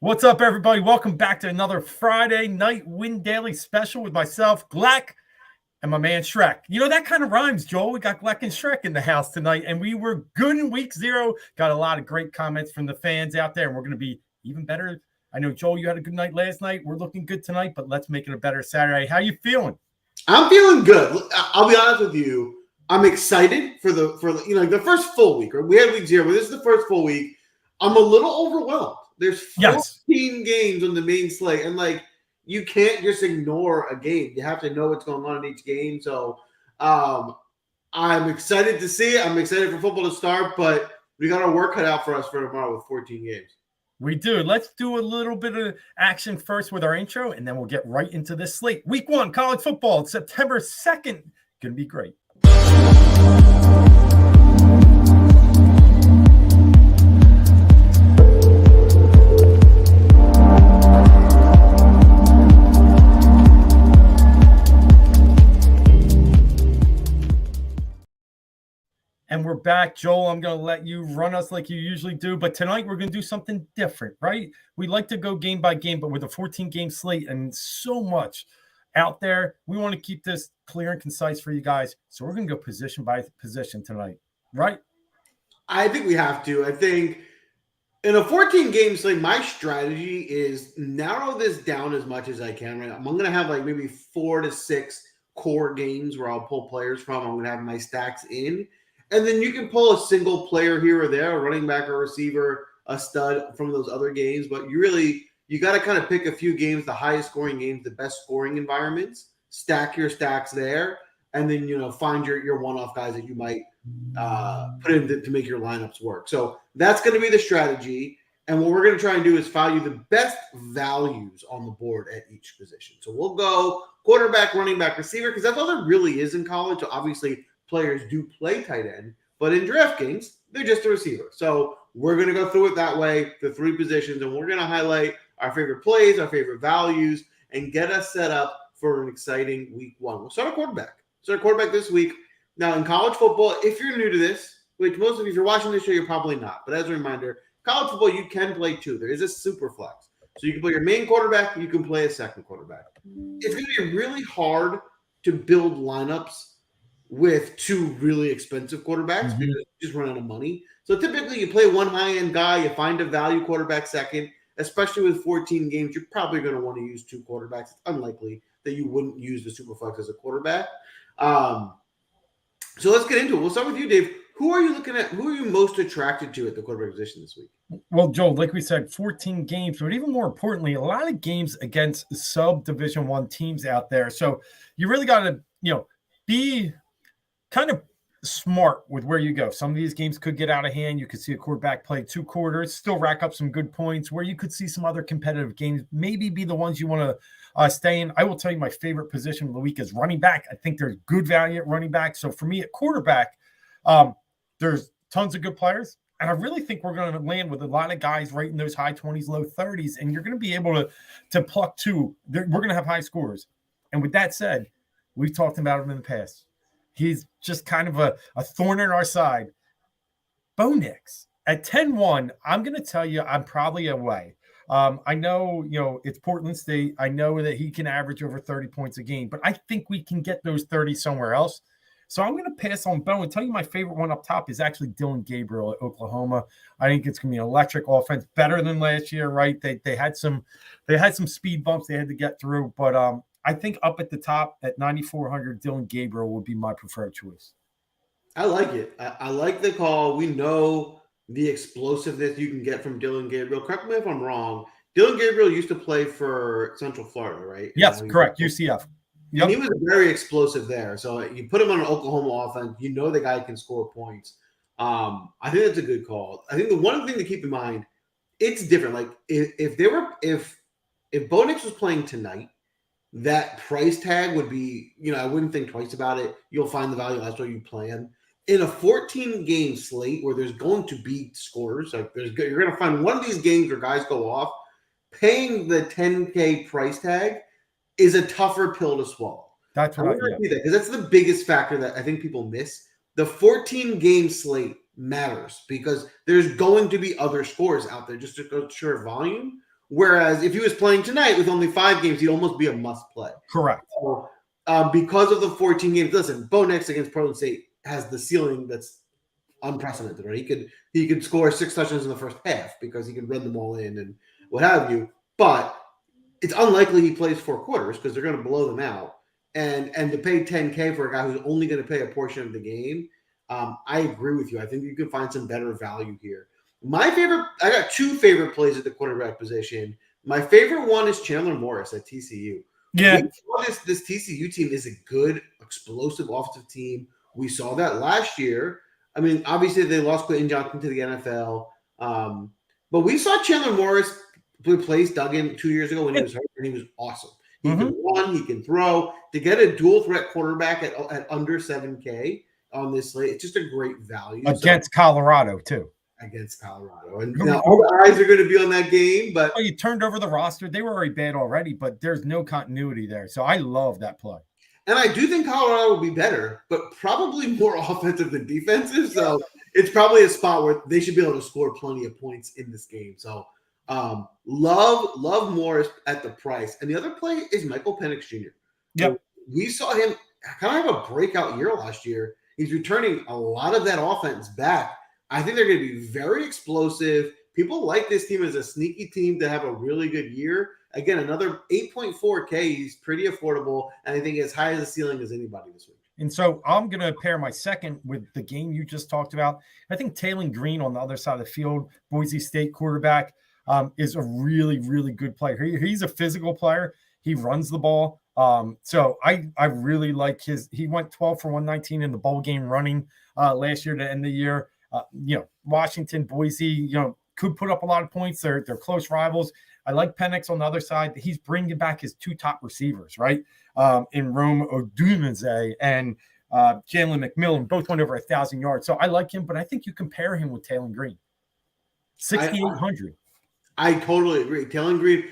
What's up, everybody? Welcome back to another Friday night Win Daily special with myself, Gloeck, and my man Schreck. You know, that kind of rhymes, Joel. We got Gloeck and Schreck in the house tonight, and we were good in week 0. Got a lot of great comments from the fans out there, and we're going to be even better. I know, Joel, you had a good night last night. We're looking good tonight, but let's make it a better Saturday. How you feeling? I'm feeling good. I'll be honest with you. I'm excited for the first full week. We had week 0, but this is the first full week. I'm a little overwhelmed. There's 14 games on the main slate, and you can't just ignore a game. You have to know what's going on in each game. So I'm excited to see it. I'm excited for football to start, but we got our work cut out for us for tomorrow with 14 games. We do. Let's do a little bit of action first with our intro, and then we'll get right into this slate. Week 1, college football, September 2nd. Going to be great. And we're back. Joel, I'm going to let you run us like you usually do. But tonight we're going to do something different, right? We like to go game by game, but with a 14-game slate and so much out there, we want to keep this clear and concise for you guys. So we're going to go position by position tonight, right? I think we have to. I think in a 14-game slate, my strategy is narrow this down as much as I can. Right? I'm going to have maybe 4 to 6 core games where I'll pull players from. I'm going to have my stacks in. And then you can pull a single player here or there, a running back or receiver, a stud from those other games. But you got to kind of pick a few games, the highest scoring games, the best scoring environments, stack your stacks there, and then, find your one-off guys that you might put in to make your lineups work. So that's going to be the strategy. And what we're going to try and do is value the best values on the board at each position. So we'll go quarterback, running back, receiver, because that's all there really is in college. So obviously, players do play tight end, but in DraftKings, they're just a receiver. So we're going to go through it that way, the 3 positions, and we're going to highlight our favorite plays, our favorite values, and get us set up for an exciting week 1. We'll start a quarterback. This week. Now, in college football, if you're new to this, which most of you, if you're watching this show, you're probably not. But as a reminder, college football, you can play 2. There is a super flex. So you can play your main quarterback, you can play a second quarterback. It's going to be really hard to build lineups with 2 really expensive quarterbacks because you just run out of money. So typically you play one high-end guy, you find a value quarterback second, especially with 14 games, you're probably going to want to use 2 quarterbacks. It's unlikely that you wouldn't use the Superflex as a quarterback. So let's get into it. We'll start with you, Dave. Who are you looking at? Who are you most attracted to at the quarterback position this week? Well, Joel, like we said, 14 games, but even more importantly, a lot of games against sub-Division 1 teams out there. So you really got to, be kind of smart with where you go. Some of these games could get out of hand. You could see a quarterback play 2 quarters, still rack up some good points, where you could see some other competitive games, maybe be the ones you want to stay in. I will tell you my favorite position of the week is running back. I think there's good value at running back. So for me at quarterback, there's tons of good players. And I really think we're going to land with a lot of guys right in those high 20s, low 30s. And you're going to be able to pluck 2. We're going to have high scores. And with that said, we've talked about him in the past. He's just kind of a thorn in our side. Bo Nix at 10-1, I'm going to tell you I'm probably away. I know, it's Portland State. I know that he can average over 30 points a game, but I think we can get those 30 somewhere else. So I'm going to pass on Bo and tell you my favorite one up top is actually Dylan Gabriel at Oklahoma. I think it's going to be an electric offense, better than last year, right? They had some speed bumps they had to get through, but I think up at the top at 9,400, Dylan Gabriel would be my preferred choice. I like it. I like the call. We know the explosiveness you can get from Dylan Gabriel. Correct me if I'm wrong. Dylan Gabriel used to play for Central Florida, right? Yes, correct. UCF. Yep. And he was very explosive there. So you put him on an Oklahoma offense, the guy can score points. I think that's a good call. I think the one thing to keep in mind, it's different. Like if Bo Nix was playing tonight, that price tag would be, I wouldn't think twice about it. You'll find the value. That's what you plan. In a 14-game slate where there's going to be scores, you're going to find one of these games where guys go off, paying the $10K price tag is a tougher pill to swallow. That's right. Because that's the biggest factor that I think people miss. The 14-game slate matters because there's going to be other scores out there just to go sheer volume. Whereas if he was playing tonight with only 5 games, he'd almost be a must play. Correct. So, because of the 14 games, listen, Bo Nix against Portland State has the ceiling that's unprecedented, right? He could score 6 touchdowns in the first half because he can run them all in and what have you. But it's unlikely he plays 4 quarters because they're going to blow them out. And to pay $10K for a guy who's only going to pay a portion of the game, I agree with you. I think you can find some better value here. I got 2 favorite plays at the quarterback position. My favorite one is Chandler Morris at TCU. Yeah. This TCU team is a good, explosive offensive team. We saw that last year. I mean, obviously they lost Quentin Johnson to the NFL. But we saw Chandler Morris replace Duggan 2 years ago when he was hurt, and he was awesome. He can run, he can throw. To get a dual threat quarterback at under $7K on this slate, it's just a great value. Against Colorado, too. Against Colorado. And now all the eyes are going to be on that game. But you turned over the roster. They were already bad already, but there's no continuity there. So I love that play. And I do think Colorado will be better, but probably more offensive than defensive. So it's probably a spot where they should be able to score plenty of points in this game. So love Morris at the price. And the other play is Michael Penix Jr. Yep. We saw him kind of have a breakout year last year. He's returning a lot of that offense back. I think they're going to be very explosive. People like this team as a sneaky team to have a really good year. Again, another 8.4K. He's pretty affordable, and I think as high as the ceiling as anybody this week. And so I'm going to pair my second with the game you just talked about. I think Taylon Green on the other side of the field, Boise State quarterback, is a really, really good player. He's a physical player. He runs the ball. So I really like he went 12 for 119 in the bowl game running last year to end the year. Washington, Boise, could put up a lot of points. They're close rivals. I like Penix on the other side. He's bringing back his 2 top receivers, right? In Rome Odunze and Jalen McMillan, both went over 1,000 yards. So I like him, but I think you compare him with Taylon Green. 6,800. I totally agree. Taylon Green,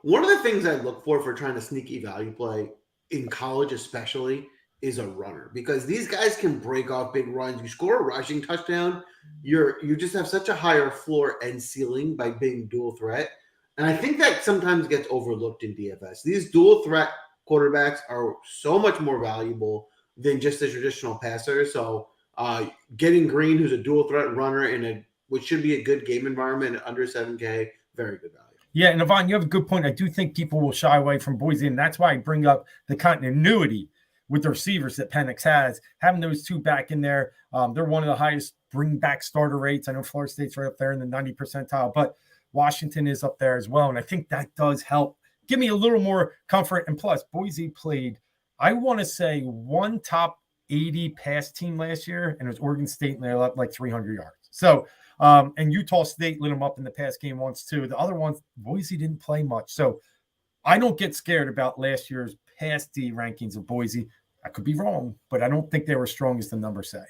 one of the things I look for trying to sneaky value play in college especially is a runner, because these guys can break off big runs. You score a rushing touchdown, you just have such a higher floor and ceiling by being dual threat. And I think that sometimes gets overlooked in DFS. These dual threat quarterbacks are so much more valuable than just the traditional passer. So getting Green, who's a dual threat runner in which should be a good game environment at under 7K, very good value. Yeah, and Yvonne, you have a good point. I do think people will shy away from Boise, and that's why I bring up the continuity with the receivers that Penix has. Having those 2 back in there, they're one of the highest bring back starter rates. I know Florida State's right up there in the 90 percentile, but Washington is up there as well. And I think that does help give me a little more comfort. And plus, Boise played, I want to say, 1 top 80 pass team last year, and it was Oregon State, and they left like 300 yards. So, and Utah State lit them up in the pass game once too. The other ones, Boise didn't play much. So I don't get scared about last year's pass D rankings of Boise. I could be wrong, but I don't think they were as strong as the numbers say.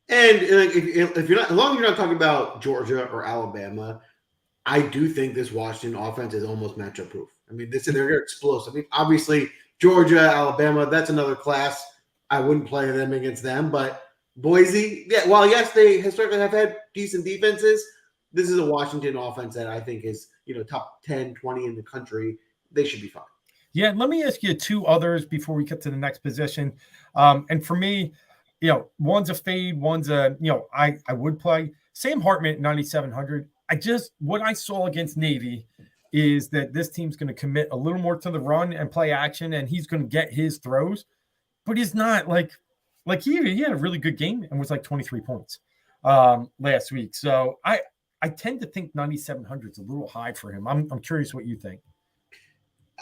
And if you're not, as long as you're not talking about Georgia or Alabama, I do think this Washington offense is almost matchup proof. I mean, they're explosive. I mean, obviously Georgia, Alabama, that's another class. I wouldn't play them against them, but Boise, while yes, they historically have had decent defenses, this is a Washington offense that I think is, top 10, 20 in the country. They should be fine. Yeah, let me ask you 2 others before we get to the next position. And for me, one's a fade, one's a, I would play Sam Hartman at 9,700. What I saw against Navy is that this team's going to commit a little more to the run and play action, and he's going to get his throws, but he's not like he had a really good game and was like 23 points last week. So I tend to think 9,700 is a little high for him. I'm curious what you think.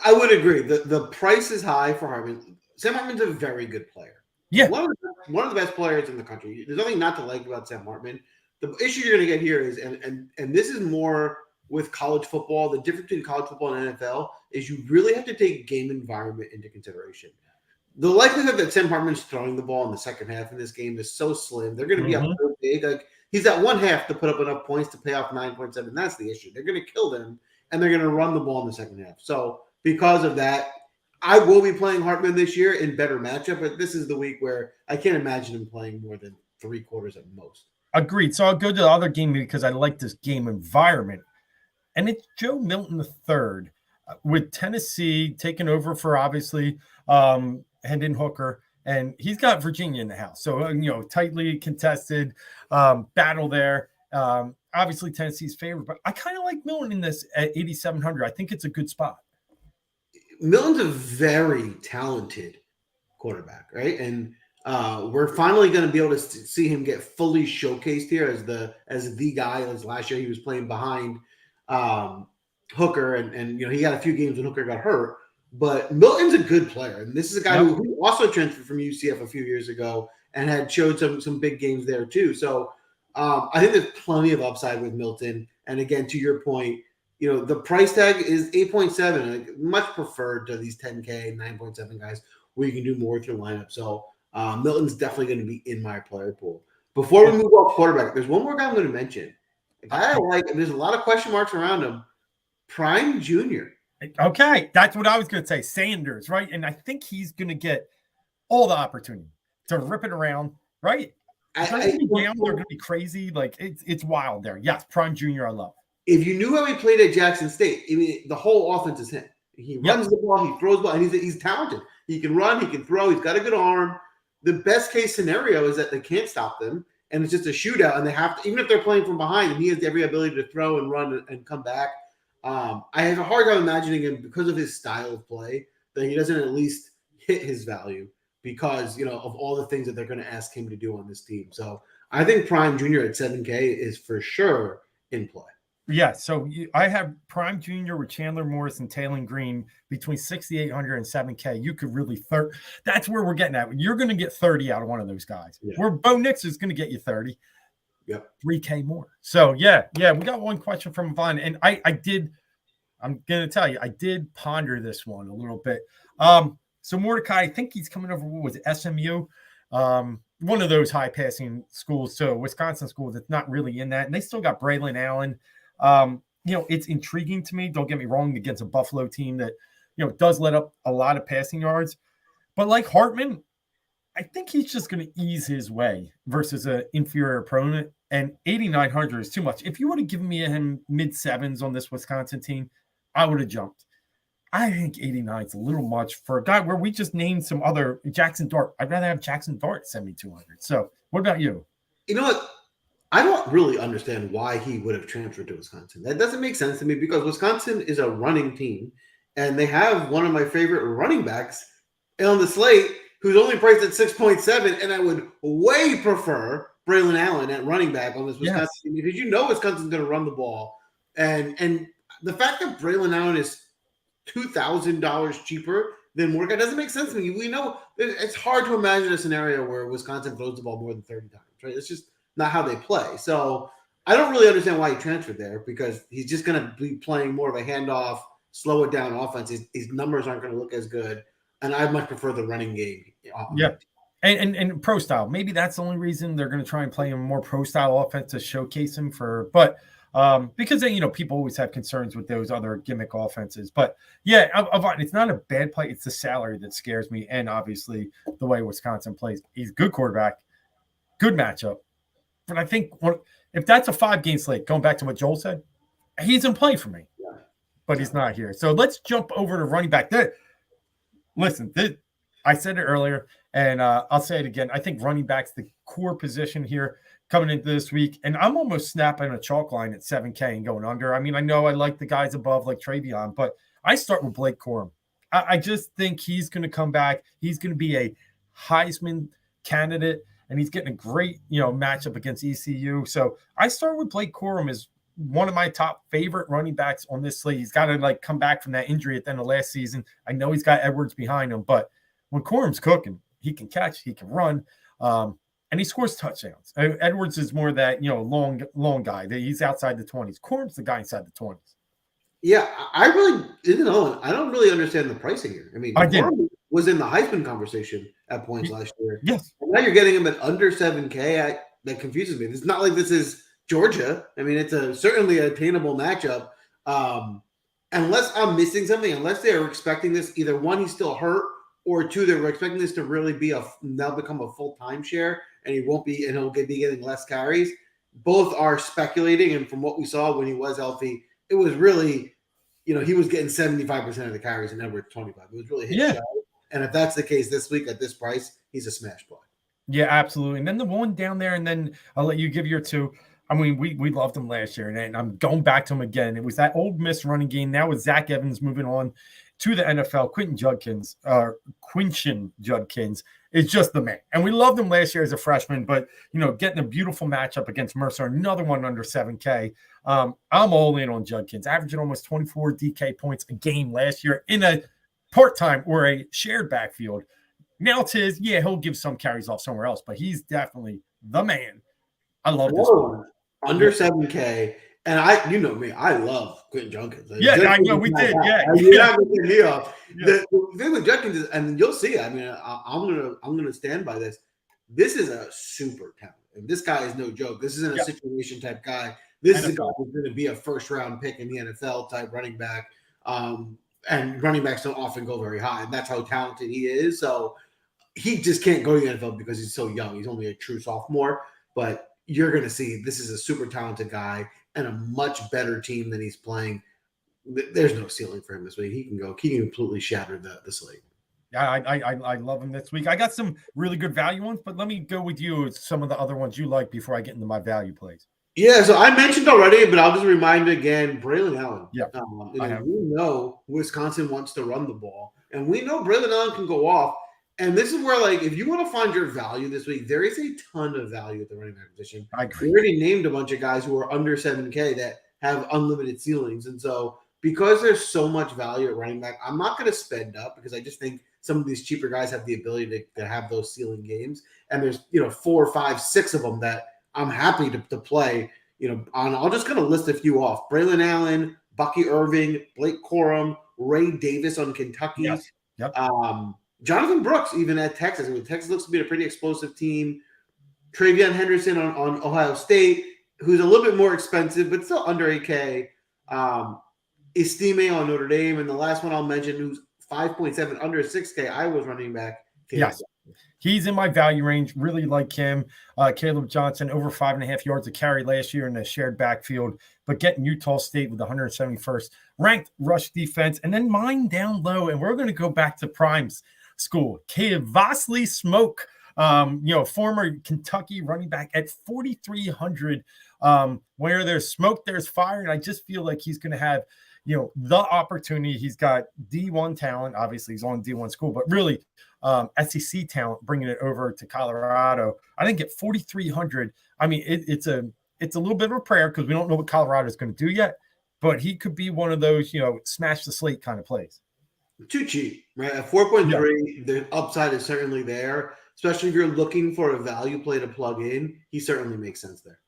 I would agree. The price is high for Hartman. Sam Hartman's a very good player. Yeah. One of the best players in the country. There's nothing not to like about Sam Hartman. The issue you're going to get here is, and this is more with college football, the difference between college football and NFL is you really have to take game environment into consideration. The likelihood that Sam Hartman's throwing the ball in the second half in this game is so slim. They're going to be up so big. Like, he's at one half to put up enough points to pay off 9.7. That's the issue. They're going to kill them, and they're going to run the ball in the second half. So because of that, I will be playing Hartman this year in better matchup, but this is the week where I can't imagine him playing more than 3 quarters at most. Agreed. So I'll go to the other game because I like this game environment. and it's Joe Milton III with Tennessee taking over for obviously Hendon Hooker, and he's got Virginia in the house. So, tightly contested battle there. Obviously, Tennessee's favorite, but I kind of like Milton in this at 8,700. I think it's a good spot. Milton's a very talented quarterback, right? And we're finally going to be able to see him get fully showcased here as the guy. As last year, he was playing behind Hooker, and he got a few games when Hooker got hurt. But Milton's a good player, and this is a guy who also transferred from UCF a few years ago and had showed some big games there too. So I think there's plenty of upside with Milton. And again, to your point, the price tag is 8.7, much preferred to these 10K 9.7 guys where you can do more with your lineup. So Milton's definitely going to be in my player pool. Before we move off quarterback, there's one more guy I'm going to mention. A guy I like, and there's a lot of question marks around him. Prime Jr. Okay, that's what I was going to say. Sanders, right? And I think he's going to get all the opportunity to rip it around, right? They're going to be crazy. Like it's wild there. Yes, Prime Jr. I love. If you knew how he played at Jackson State, I mean, the whole offense is him. He runs the ball, he throws the ball, and he's talented. He can run, he can throw, he's got a good arm. The best case scenario is that they can't stop them, and it's just a shootout, and they have to, even if they're playing from behind, and he has every ability to throw and run and come back. I have a hard time imagining him, because of his style of play, that he doesn't at least hit his value because, of all the things that they're going to ask him to do on this team. So I think Prime Jr. at 7K is for sure in play. Yeah, so I have Prime Jr. with Chandler Morris and Taylor Green between 6,800 and 7K. You could really that's where we're getting at. You're going to get 30 out of one of those guys. Yeah. Where Bo Nix is going to get you 30. Yep. 3K more. So yeah, we got one question from Vaughn, and I'm going to tell you, I did ponder this one a little bit. So Mordecai, I think he's coming over with SMU, one of those high passing schools. So Wisconsin school that's not really in that, and they still got Braylon Allen. It's intriguing to me. Don't get me wrong, against a Buffalo team that, does let up a lot of passing yards, but like Hartman, I think he's just going to ease his way versus an inferior opponent. And 8,900 is too much. If you would have given me him mid sevens on this Wisconsin team, I would have jumped. I think 89 is a little much for a guy where we just named some other Jackson Dart. I'd rather have Jackson Dart 7,200. So what about you? You know what? I don't really understand why he would have transferred to Wisconsin. That doesn't make sense to me because Wisconsin is a running team, and they have one of my favorite running backs on the slate who's only priced at 6.7, and I would way prefer Braylon Allen at running back on this Wisconsin team because Wisconsin's going to run the ball. And the fact that Braylon Allen is $2,000 cheaper than Mordecai doesn't make sense to me. We know it's hard to imagine a scenario where Wisconsin throws the ball more than 30 times, right? It's just not how they play. So I don't really understand why he transferred there because he's just going to be playing more of a handoff, slow it down offense. His numbers aren't going to look as good. And I much prefer the running game. Yeah. And pro style. Maybe that's the only reason they're going to try and play him more pro style offense to showcase him because people always have concerns with those other gimmick offenses. But yeah, it's not a bad play. It's the salary that scares me. And obviously the way Wisconsin plays, he's a good quarterback, good matchup. But I think if that's a 5-game slate, going back to what Joel said, he's in play for me, but he's not here. So let's jump over to running back. Listen, I said it earlier, and I'll say it again. I think running back's the core position here coming into this week, and I'm almost snapping a chalk line at 7K and going under. I mean, I know I like the guys above like Travion, but I start with Blake Corum. I just think he's going to come back. He's going to be a Heisman candidate, and he's getting a great, matchup against ECU. So I start with Blake Corum as one of my top favorite running backs on this slate. He's got to come back from that injury at the end of last season. I know he's got Edwards behind him, but when Corum's cooking, he can catch, he can run, and he scores touchdowns. Edwards is more that, long guy. He's outside the 20s. Corum's the guy inside the 20s. Yeah, I really didn't know. I don't really understand the pricing here. I mean, Corum was in the Heisman conversation at points last year. Yes. And now you're getting him at under 7K. That confuses me. It's not like this is Georgia. I mean, it's certainly an attainable matchup. Unless I'm missing something, unless they're expecting this, either one, he's still hurt, or two, they're expecting this to really be now become a full-time share, and he'll be getting less carries. Both are speculating, and from what we saw when he was healthy, it was really, he was getting 75% of the carries and Edwards 25. It was really his show. And if that's the case this week at this price, he's a smash play. Yeah, absolutely. And then the one down there, and then I'll let you give your two. I mean, we loved him last year, and I'm going back to him again. It was that Ole Miss running game. Now with Zach Evans moving on to the NFL, Quinton Judkins is just the man. And we loved him last year as a freshman, but, getting a beautiful matchup against Mercer, another one under 7K. I'm all in on Judkins, averaging almost 24 DK points a game last year in a part-time or a shared backfield. Now it's his, he'll give some carries off somewhere else, but he's definitely the man. I love this one. Under 7K, and you know me, I love Quinton Judkins. I know we did. You're not gonna get me off. The thing with Judkins is, and you'll see. I mean, I'm gonna stand by this. This is a super talent, and this guy is no joke. This isn't a situation type guy. This is a guy who's going to be a first round pick in the NFL type running back. And running backs don't often go very high, and that's how talented he is. So he just can't go to the NFL because he's so young. He's only a true sophomore, but you're going to see this is a super talented guy and a much better team than he's playing. There's no ceiling for him this week. He can completely shatter the slate. Yeah, I love him this week. I got some really good value ones, but let me go with you with some of the other ones you like before I get into my value plays. Yeah, so I mentioned already, but I'll just remind again, Braylon Allen. Yeah, we know Wisconsin wants to run the ball, and we know Braylon Allen can go off. And this is where, if you want to find your value this week, there is a ton of value at the running back position. I agree. We already named a bunch of guys who are under 7K that have unlimited ceilings. And so because there's so much value at running back, I'm not going to spend up because I just think some of these cheaper guys have the ability to have those ceiling games. And there's, 4, 5, 6 of them that I'm happy to play, I'm just going to list a few off. Braylon Allen, Bucky Irving, Blake Corum, Ray Davis on Kentucky. Yes. Yep. Jonathan Brooks, even at Texas. I mean, Texas looks to be a pretty explosive team. Travion Henderson on Ohio State, who's a little bit more expensive, but still under 8K. Estime on Notre Dame. And the last one I'll mention, who's 5.7 under 6K, Iowa's running back. Yes. He's in my value range. Really like him. Caleb Johnson, over 5.5 yards a carry last year in the shared backfield, but getting Utah State with the 171st ranked rush defense. And then mine down low, and we're going to go back to Prime's school. Kavasli Smoke, former Kentucky running back at 4,300. Where there's smoke, there's fire. And I just feel like he's going to have, the opportunity. He's got D1 talent. Obviously, he's on D1 school, but really SEC talent, bringing it over to Colorado. I think at 4,300, I mean, it's a little bit of a prayer because we don't know what Colorado is going to do yet, but he could be one of those, smash the slate kind of plays. Too cheap, right? At 4.3, the upside is certainly there, especially if you're looking for a value play to plug in. He certainly makes sense there.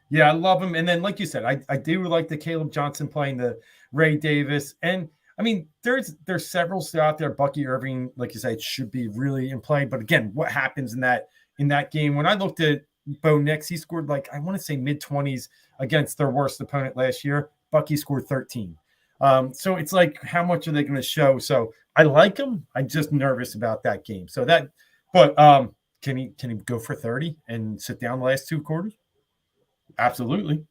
Yeah, I love him. And then, like you said, I do like the Caleb Johnson playing the Ray Davis. And, I mean, there's several still out there. Bucky Irving, like you said, should be really in play. But, again, what happens in that game? When I looked at Bo Nix, he scored, I want to say mid-20s against their worst opponent last year. Bucky scored 13. So it's how much are they going to show? So I like him. I'm just nervous about that game. Can he go for 30 and sit down the last 2 quarters? Absolutely.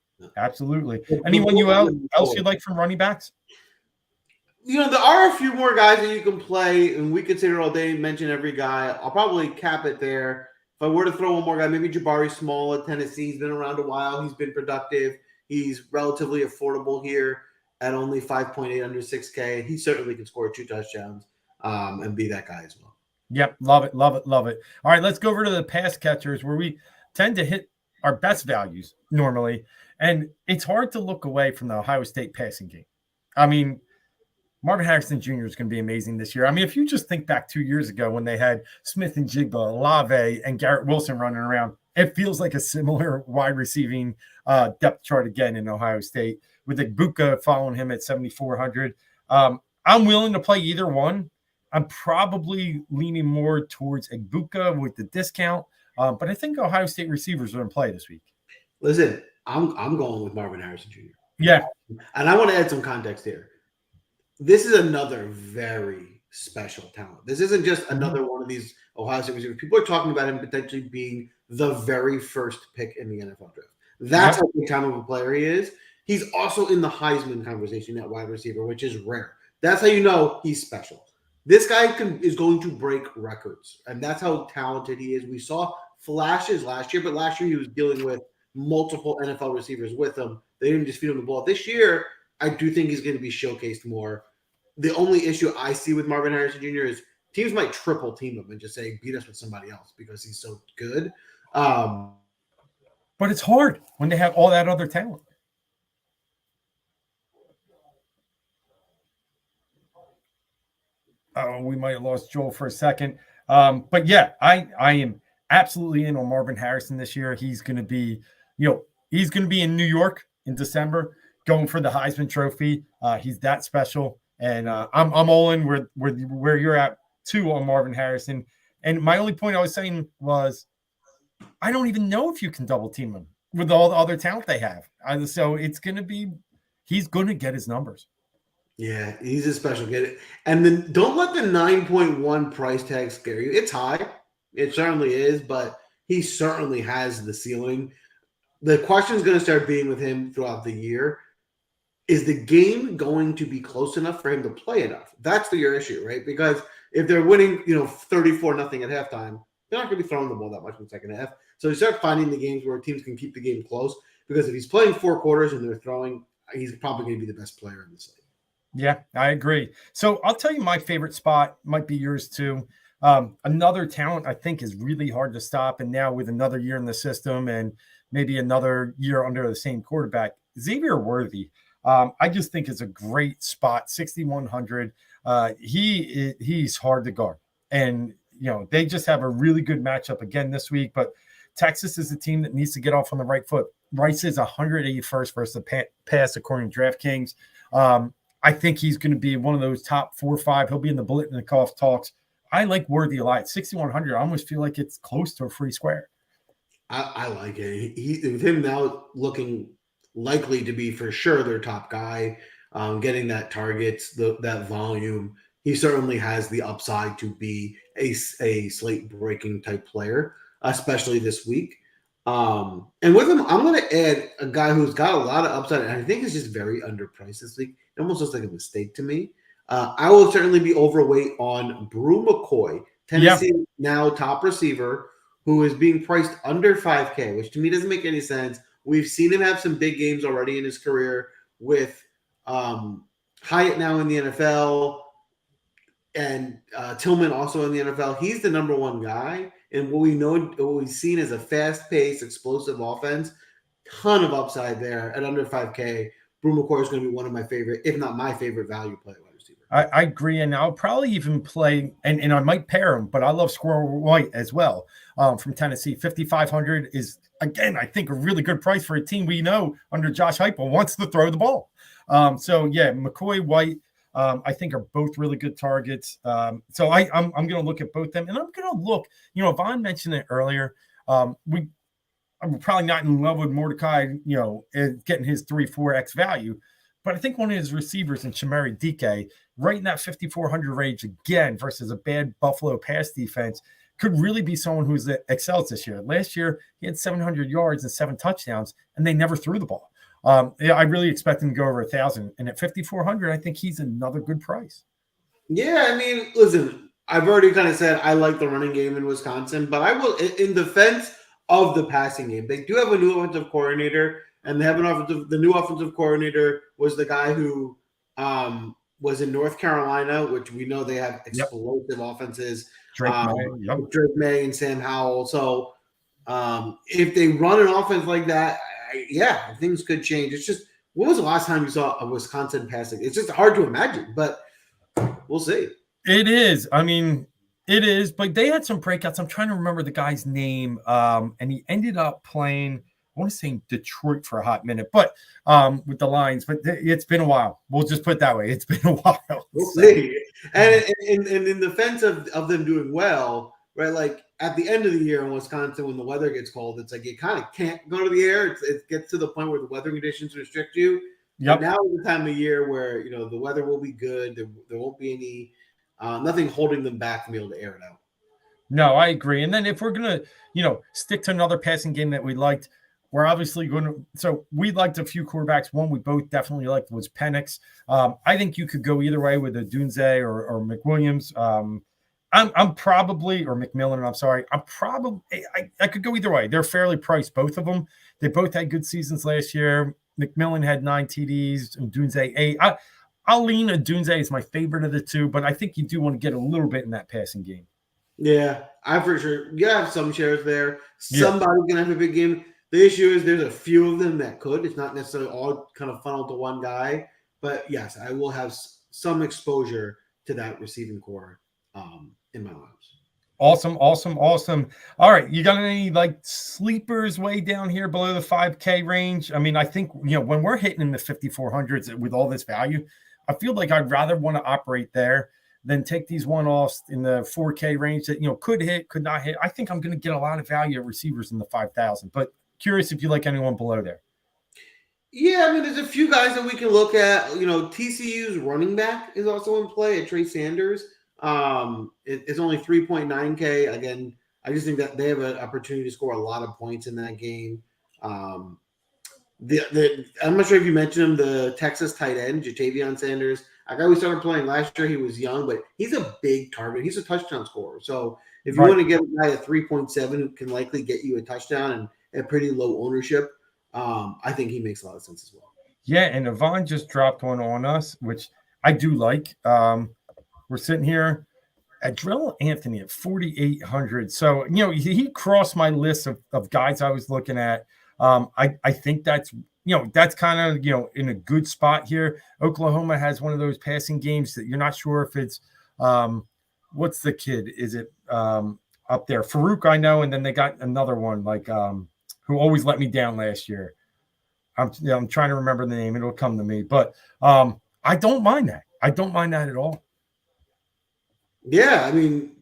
Anyone else you like from running backs? There are a few more guys that you can play, and we could sit here all day and mention every guy. I'll probably cap it there. If I were to throw one more guy, maybe Jabari Small at Tennessee. He's been around a while. He's been productive. He's relatively affordable here at only 5.8 under 6K. He certainly can score 2 touchdowns and be that guy as well. Yep. Love it. All right, let's go over to the pass catchers where we tend to hit our best values normally. And it's hard to look away from the Ohio State passing game. I mean, Marvin Harrison Jr. is going to be amazing this year. I mean, if you just think back 2 years ago when they had Smith and Jigba, Olave, and Garrett Wilson running around, it feels like a similar wide receiving depth chart again in Ohio State with Egbuka following him at 7,400. I'm willing to play either one. I'm probably leaning more towards Egbuka with the discount, but I think Ohio State receivers are in play this week. Listen, I'm going with Marvin Harrison Jr. Yeah. And I want to add some context here. This is another very special talent. This isn't just another one of these Ohio State receivers. People are talking about him potentially being the very first pick in the NFL draft. That's how big time of a player he is. He's also in the Heisman conversation at wide receiver, which is rare. That's how you know he's special. This guy is going to break records, and that's how talented he is. We saw flashes last year, but last year he was dealing with multiple NFL receivers with him. They didn't just feed him the ball. This year, I do think he's going to be showcased more. The only issue I see with Marvin Harrison Jr. is teams might triple team him and just say, beat us with somebody else because he's so good. But it's hard when they have all that other talent. Oh, we might have lost Joel for a second. But yeah, I am absolutely in on Marvin Harrison this year. He's going to be, he's going to be in New York in December going for the Heisman Trophy. He's that special. And I'm all in where you're at too on Marvin Harrison. And my only point I was saying was I don't even know if you can double team him with all the other talent they have. So it's going to be he's going to get his numbers. Yeah, he's a special kid. And then don't let the 9.1 price tag scare you. It's high. It certainly is, but he certainly has the ceiling. The question is going to start being with him throughout the year. Is the game going to be close enough for him to play enough? That's your issue, right? Because if they're winning, 34-0 at halftime, they're not going to be throwing the ball that much in the second half. So you start finding the games where teams can keep the game close. Because if he's playing 4 quarters and they're throwing, he's probably going to be the best player in the slate. Yeah, I agree. So I'll tell you my favorite spot might be yours too. Another talent I think is really hard to stop. And now with another year in the system and maybe another year under the same quarterback, Xavier Worthy. I just think it's a great spot, 6,100. He's hard to guard. And, they just have a really good matchup again this week. But Texas is a team that needs to get off on the right foot. Rice is 181st versus the pass according to DraftKings. I think he's going to be one of those top 4 or 5. He'll be in the Biletnikoff talks. I like Worthy a lot. 6,100, I almost feel like it's close to a free square. I like it. With him now looking likely to be for sure their top guy, getting that targets, that volume, he certainly has the upside to be a slate-breaking type player, especially this week. And with him, I'm going to add a guy who's got a lot of upside, and I think is just very underpriced this week. It almost looks like a mistake to me. I will certainly be overweight on Brew McCoy, Tennessee now top receiver, who is being priced under 5K, which to me doesn't make any sense. We've seen him have some big games already in his career with Hyatt now in the NFL and Tillman also in the NFL. He's the number one guy. And what we've seen is a fast-paced, explosive offense. Ton of upside there at under 5K. Brew McCoy is going to be one of my favorite, if not my favorite, value play wide receiver. I agree, and I'll probably even play, and I might pair him, but I love Squirrel White as well from Tennessee. 5,500 is, again, I think a really good price for a team we know under Josh Heupel wants to throw the ball. So, yeah, McCoy, White, I think are both really good targets. So I'm going to look at both them, and I'm going to look, Vaughn mentioned it earlier. I'm probably not in love with Mordecai, getting his 3-4x value, but I think one of his receivers in Chimere Dike, right in that 5,400 range again versus a bad Buffalo pass defense, could really be someone who's excels this year. Last year, he had 700 yards and 7 touchdowns, and they never threw the ball. I really expect him to go over 1,000. And at 5,400, I think he's another good price. Yeah, I mean, listen, I've already kind of said I like the running game in Wisconsin, but I will, in defense of the passing game, they do have a new offensive coordinator, and they have the new offensive coordinator was the guy who was in North Carolina, which we know they have explosive offenses. Drake May and Sam Howell. So if they run an offense like that, things could change. It's just, when was the last time you saw a Wisconsin passing? It's just hard to imagine, but we'll see. It is. I mean, it is, but they had some breakouts. I'm trying to remember the guy's name, and he ended up playing, I want to say Detroit for a hot minute, but with the Lions. But it's been a while. We'll just put it that way. It's been a while. We'll see. And in defense of them doing well, right, like at the end of the year in Wisconsin when the weather gets cold, it's like you kind of can't go to the air. It gets to the point where the weather conditions restrict you. Yep. Now is the time of year where, the weather will be good. There won't be any nothing holding them back from being able to air it out. No, I agree. And then if we're going to, stick to another passing game that we liked, we're obviously going to. So we liked a few quarterbacks. One we both definitely liked was Penix. I think you could go either way with a Dunze or McWilliams. I'm probably, or McMillan. I'm sorry. I could go either way. They're fairly priced, both of them. They both had good seasons last year. McMillan had 9 TDs and Dunze 8. I'll lean a Dunze as my favorite of the two, but I think you do want to get a little bit in that passing game. Yeah, I for sure. You have some shares there. Yeah. Somebody's gonna have a big game. The issue is there's a few of them that could. It's not necessarily all kind of funneled to one guy, but yes, I will have some exposure to that receiving core in my lives. Awesome. All right, you got any like sleepers way down here below the 5K range? I mean, I think when we're hitting in the 5400s with all this value, I feel like I'd rather want to operate there than take these one-offs in the 4K range that could hit, could not hit. I think I'm going to get a lot of value at receivers in the 5,000. But curious if you like anyone below there. Yeah, I mean, there's a few guys that we can look at. TCU's running back is also in play at Trey Sanders. It's only 3.9K. Again, I just think that they have an opportunity to score a lot of points in that game. I'm not sure if you mentioned him, the Texas tight end, Jatavion Sanders. A guy we started playing last year. He was young, but he's a big target. He's a touchdown scorer. So if you want to get a guy at 3.7 who can likely get you a touchdown and at pretty low ownership, I think he makes a lot of sense as well. Yeah, and Yvonne just dropped one on us, which I do like. We're sitting here at Drill Anthony at 4,800. So, he crossed my list of guys I was looking at. I think that's kind of, in a good spot here. Oklahoma has one of those passing games that you're not sure if it's, what's the kid? Is it up there? Farouk, I know. And then they got another one who always let me down last year. I'm trying to remember the name. It'll come to me. But I don't mind that. I don't mind that at all. Yeah, I mean,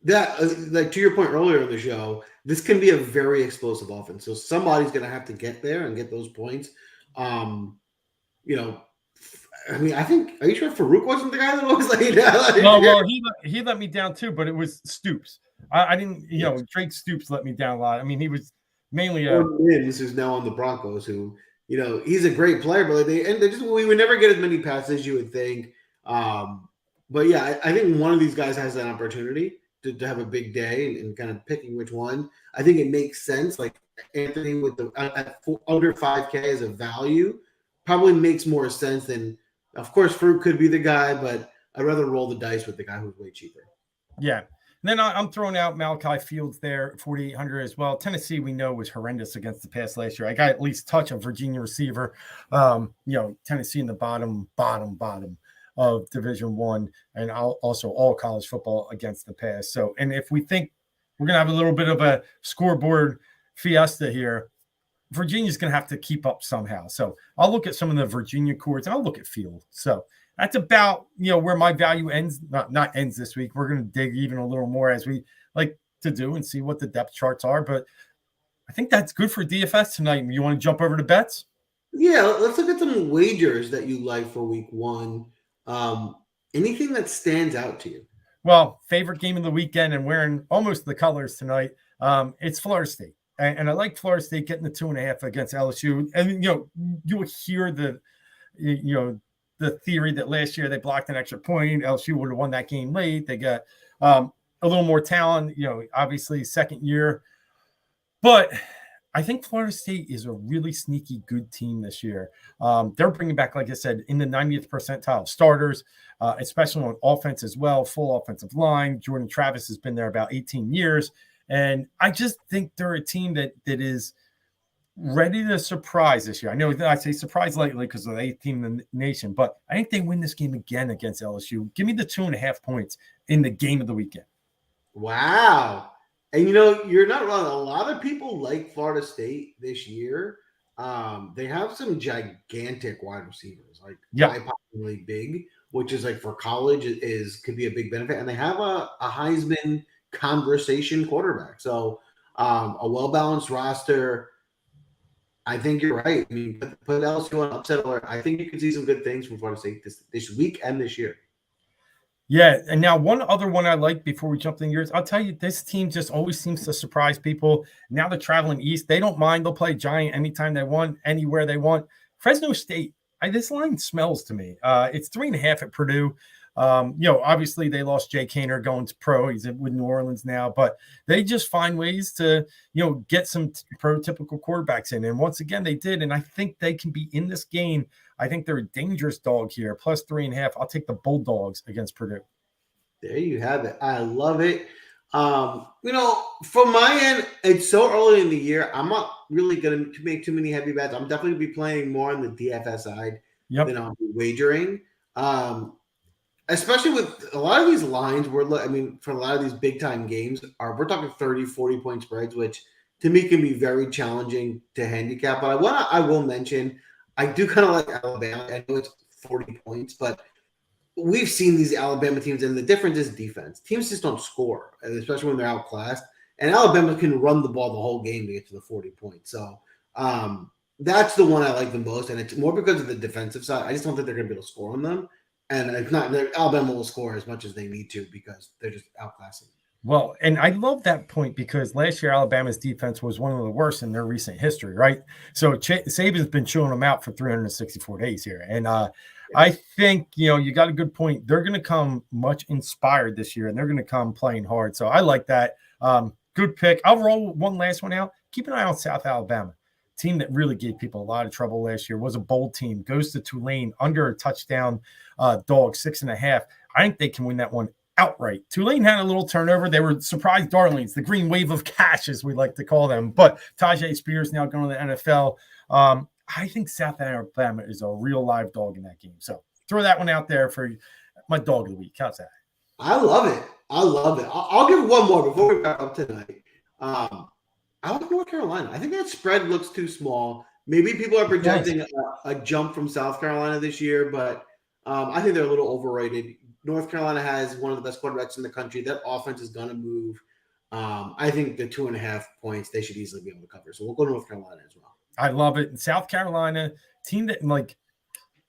that like to your point earlier in the show, this can be a very explosive offense. So somebody's going to have to get there and get those points. I mean, I think. Are you sure Farouk wasn't the guy that was laid down? No, well, he let me down too, but it was Stoops. I didn't. Drake Stoops let me down a lot. I mean, he was mainly Mims, who's now on the Broncos. Who he's a great player, but we would never get as many passes you would think. But yeah, I think one of these guys has an opportunity to have a big day and kind of picking which one. I think it makes sense. Like Anthony with the under 5K as a value probably makes more sense than, of course, Fruit could be the guy, but I'd rather roll the dice with the guy who's way cheaper. Yeah. And then I'm throwing out Malachi Fields there, 4,800 as well. Tennessee, we know, was horrendous against the pass last year. I got at least touch a Virginia receiver. Tennessee in the bottom of Division I, and also all college football against the pass. So, and if we think we're going to have a little bit of a scoreboard fiesta here, Virginia's going to have to keep up somehow. So I'll look at some of the Virginia courts, and I'll look at Field. So that's about, where my value ends, not ends this week. We're going to dig even a little more as we like to do and see what the depth charts are. But I think that's good for DFS tonight. You want to jump over to bets? Yeah, let's look at some wagers that you like for week 1. Anything that stands out to you? Well, favorite game of the weekend, and wearing almost the colors tonight. It's Florida State, and I like Florida State getting the 2.5 against LSU. And you'll hear the theory that last year they blocked an extra point. LSU would have won that game late. They got a little more talent. Obviously second year, but I think Florida State is a really sneaky good team this year. They're bringing back, like I said, in the 90th percentile starters, especially on offense as well, full offensive line. Jordan Travis has been there about 18 years. And I just think they're a team that is ready to surprise this year. I know I say surprise lightly because they're the 8th team in the nation, but I think they win this game again against LSU. Give me the 2.5 points in the game of the weekend. Wow. And you're not wrong. A lot of people like Florida State this year. They have some gigantic wide receivers, eye-poppingly big, which is like for college could be a big benefit. And they have a Heisman conversation quarterback. So a well-balanced roster. I think you're right. I mean, put LSU on upset alert. I think you can see some good things from Florida State this week and this year. Yeah, and now one other one I like before we jump in yours, I'll tell you, this team just always seems to surprise people. Now they're traveling east. They don't mind. They'll play Giant anytime they want, anywhere they want. Fresno State, this line smells to me. It's 3.5 at Purdue. Obviously they lost Jay Kaner going to pro. He's with New Orleans now, but they just find ways to, get some prototypical quarterbacks in. And once again, they did. And I think they can be in this game. I think they're a dangerous dog here, plus 3.5. I'll take the Bulldogs against Purdue. There you have it. I love it. From my end, it's so early in the year. I'm not really going to make too many heavy bets. I'm definitely going to be playing more on the DFS side than I'll be wagering. Especially with a lot of these lines, for a lot of these big time games, we're talking 30, 40 point spreads, which to me can be very challenging to handicap. But I will mention, I do kind of like Alabama. I know it's 40 points, but we've seen these Alabama teams, and the difference is defense. Teams just don't score, especially when they're outclassed. And Alabama can run the ball the whole game to get to the 40 points. So that's the one I like the most, and it's more because of the defensive side. I just don't think they're going to be able to score on them. And it's not Alabama will score as much as they need to because they're just outclassing. Well, and I love that point because last year Alabama's defense was one of the worst in their recent history, right? So Saban's been chewing them out for 364 days here. And I think, you got a good point. They're going to come much inspired this year, and they're going to come playing hard. So I like that. Good pick. I'll roll one last one out. Keep an eye on South Alabama. Team that really gave people a lot of trouble last year, was a bold team, goes to Tulane under a touchdown dog, 6.5. I think they can win that one outright. Tulane had a little turnover. They were surprise darlings, the green wave of cash, as we like to call them. But Tajay Spears now going to the NFL. I think South Alabama is a real live dog in that game. So throw that one out there for my dog of the week. How's that? I love it. I'll give one more before we wrap up tonight. I like North Carolina. I think that spread looks too small. Maybe people are projecting a jump from South Carolina this year, but I think they're a little overrated. North Carolina has one of the best quarterbacks in the country. That offense is going to move. I think the 2.5 points, they should easily be able to cover. So we'll go to North Carolina as well. I love it. South Carolina, team that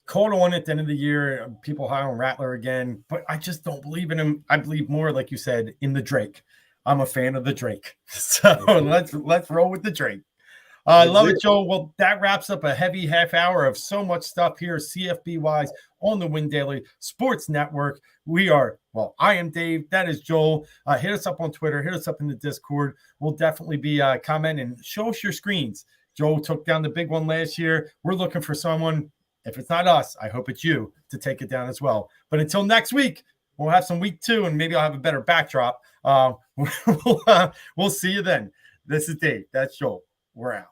caught on at the end of the year. People high on Rattler again, but I just don't believe in him. I believe more, like you said, in the Drake. I'm a fan of the Drake. So let's roll with the Drake. I love it, Joel. Well, that wraps up a heavy half hour of so much stuff here, CFB wise, on the Win Daily Sports Network. I am Dave. That is Joel. Hit us up on Twitter. Hit us up in the Discord. We'll definitely be commenting. Show us your screens. Joel took down the big one last year. We're looking for someone. If it's not us, I hope it's you to take it down as well. But until next week, we'll have some week 2, and maybe I'll have a better backdrop. We'll see you then. This is Dave. That's Joel. We're out.